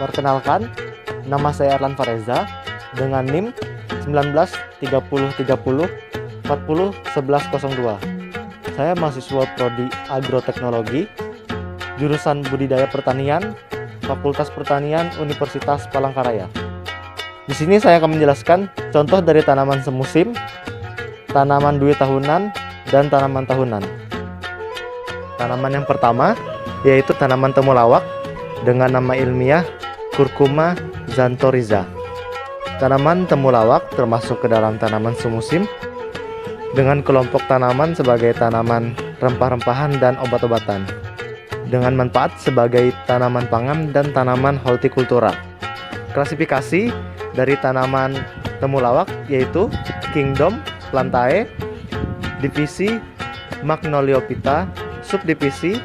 Perkenalkan, nama saya Erlan Fareza dengan NIM 193030401102. Saya mahasiswa Prodi Agroteknologi, jurusan Budidaya Pertanian, Fakultas Pertanian Universitas Palangkaraya. Di sini saya akan menjelaskan contoh dari tanaman semusim, tanaman 2 tahunan, dan tanaman tahunan. Tanaman yang pertama yaitu tanaman temulawak dengan nama ilmiah Curcuma xanthorrhiza. Tanaman temulawak termasuk ke dalam tanaman semusim dengan kelompok tanaman sebagai tanaman rempah-rempahan dan obat-obatan, dengan manfaat sebagai tanaman pangan dan tanaman hortikultura. Klasifikasi dari tanaman temulawak yaitu Kingdom Plantae, divisi Magnoliophyta, subdivisi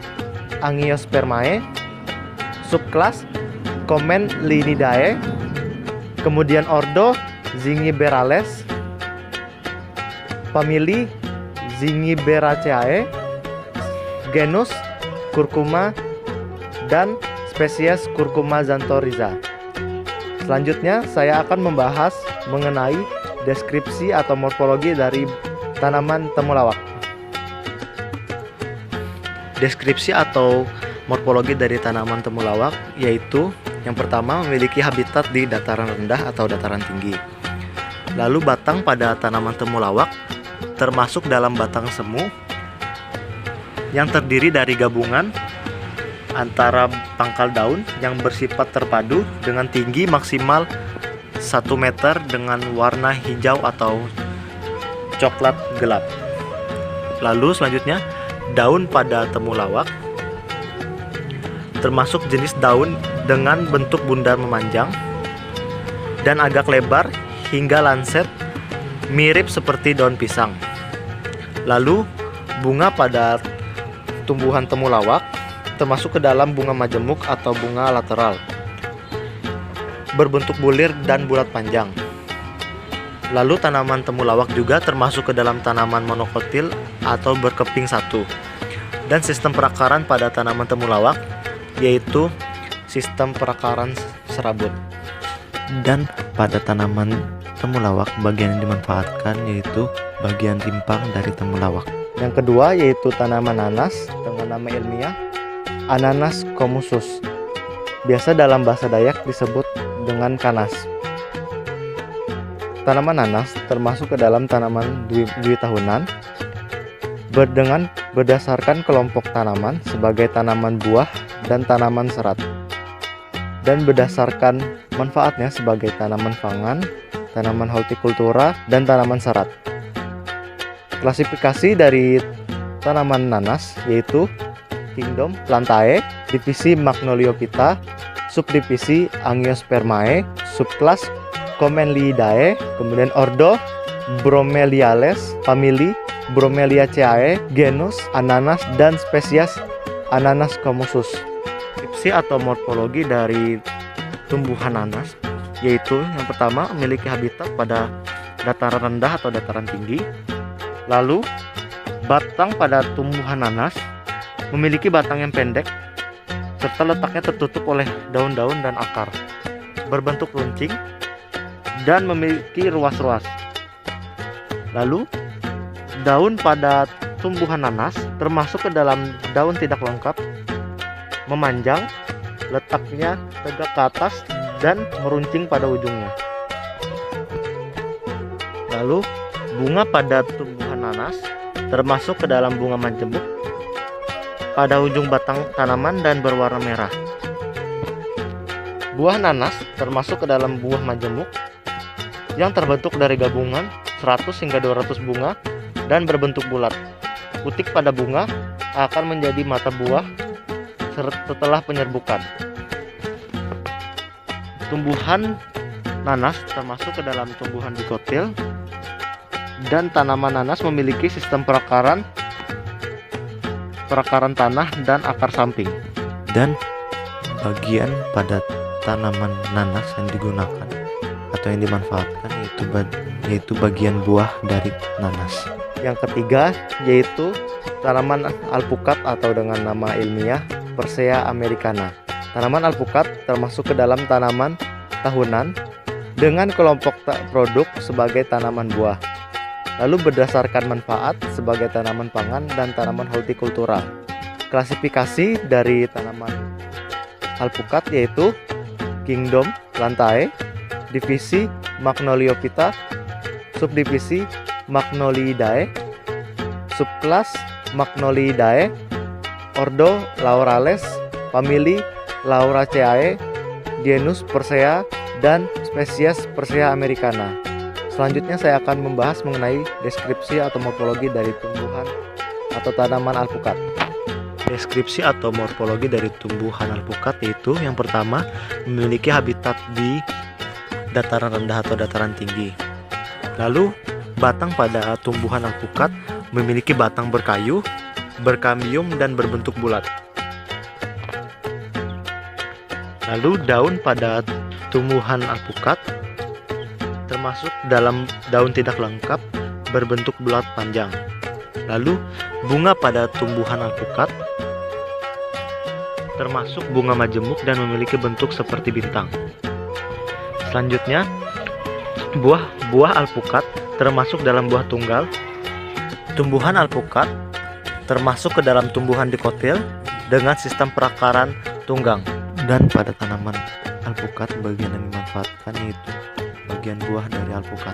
Angiospermae, subkelas Comenlinidae, kemudian ordo Zingiberales, famili Zingiberaceae, genus Curcuma, dan spesies Curcuma xanthorrhiza. Selanjutnya saya akan membahas mengenai deskripsi atau morfologi dari tanaman temulawak. Deskripsi atau morfologi dari tanaman temulawak yaitu yang pertama memiliki habitat di dataran rendah atau dataran tinggi. Lalu batang pada tanaman temulawak termasuk dalam batang semu yang terdiri dari gabungan antara pangkal daun yang bersifat terpadu dengan tinggi maksimal 1 meter dengan warna hijau atau coklat gelap. Lalu selanjutnya daun pada temulawak termasuk jenis daun dengan bentuk bundar memanjang dan agak lebar hingga lanset mirip seperti daun pisang. Lalu bunga pada tumbuhan temulawak termasuk ke dalam bunga majemuk atau bunga lateral, berbentuk bulir dan bulat panjang. Lalu tanaman temulawak juga termasuk ke dalam tanaman monokotil atau berkeping satu. Dan sistem perakaran pada tanaman temulawak yaitu sistem perakaran serabut. Dan pada tanaman temulawak bagian yang dimanfaatkan yaitu bagian rimpang dari temulawak. Yang kedua yaitu tanaman nanas dengan nama ilmiah Ananas commusus. Biasa dalam bahasa Dayak disebut dengan kanas. Tanaman nanas termasuk ke dalam tanaman 2 tahunan berdasarkan kelompok tanaman sebagai tanaman buah dan tanaman serat, dan berdasarkan manfaatnya sebagai tanaman pangan, tanaman hortikultura, dan tanaman serat. Klasifikasi dari tanaman nanas yaitu Kingdom Plantae, divisi Magnoliophyta, subdivisi Angiospermae, subkelas Comenlidae, kemudian ordo Bromeliales, famili Bromeliaceae, genus Ananas, dan spesies Ananas commusus. Deskripsi atau morfologi dari tumbuhan nanas yaitu yang pertama memiliki habitat pada dataran rendah atau dataran tinggi. Lalu batang pada tumbuhan nanas memiliki batang yang pendek serta letaknya tertutup oleh daun-daun dan akar, berbentuk runcing dan memiliki ruas-ruas. Lalu daun pada tumbuhan nanas termasuk ke dalam daun tidak lengkap, memanjang, letaknya tegak ke atas dan meruncing pada ujungnya. Lalu bunga pada tumbuhan nanas termasuk ke dalam bunga majemuk pada ujung batang tanaman dan berwarna merah. Buah nanas termasuk ke dalam buah majemuk yang terbentuk dari gabungan 100 hingga 200 bunga dan berbentuk bulat. Putik pada bunga akan menjadi mata buah setelah penyerbukan. Tumbuhan nanas termasuk ke dalam tumbuhan dikotil, dan tanaman nanas memiliki sistem perakaran tanah dan akar samping. Dan bagian pada tanaman nanas yang digunakan atau yang dimanfaatkan yaitu bagian buah dari nanas. Yang ketiga yaitu tanaman alpukat atau dengan nama ilmiah Persea americana. Tanaman alpukat termasuk ke dalam tanaman tahunan dengan kelompok produk sebagai tanaman buah. Lalu berdasarkan manfaat sebagai tanaman pangan dan tanaman hortikultura. Klasifikasi dari tanaman alpukat yaitu Kingdom Plantae, divisi Magnoliophyta, subdivisi Magnoliidae, subkelas Magnoliidae, ordo Laurales, famili Lauraceae, genus Persea, dan spesies Persea americana. Selanjutnya saya akan membahas mengenai deskripsi atau morfologi dari tumbuhan atau tanaman alpukat. Deskripsi atau morfologi dari tumbuhan alpukat yaitu yang pertama, memiliki habitat di dataran rendah atau dataran tinggi. Lalu batang pada tumbuhan alpukat memiliki batang berkayu, berkambium, dan berbentuk bulat. Lalu daun pada tumbuhan alpukat termasuk dalam daun tidak lengkap, berbentuk bulat panjang. Lalu bunga pada tumbuhan alpukat termasuk bunga majemuk dan memiliki bentuk seperti bintang. Selanjutnya, buah alpukat termasuk dalam buah tunggal. Tumbuhan alpukat termasuk ke dalam tumbuhan dikotil dengan sistem perakaran tunggang. Dan pada tanaman alpukat bagian yang dimanfaatkan yaitu bagian buah dari alpukat.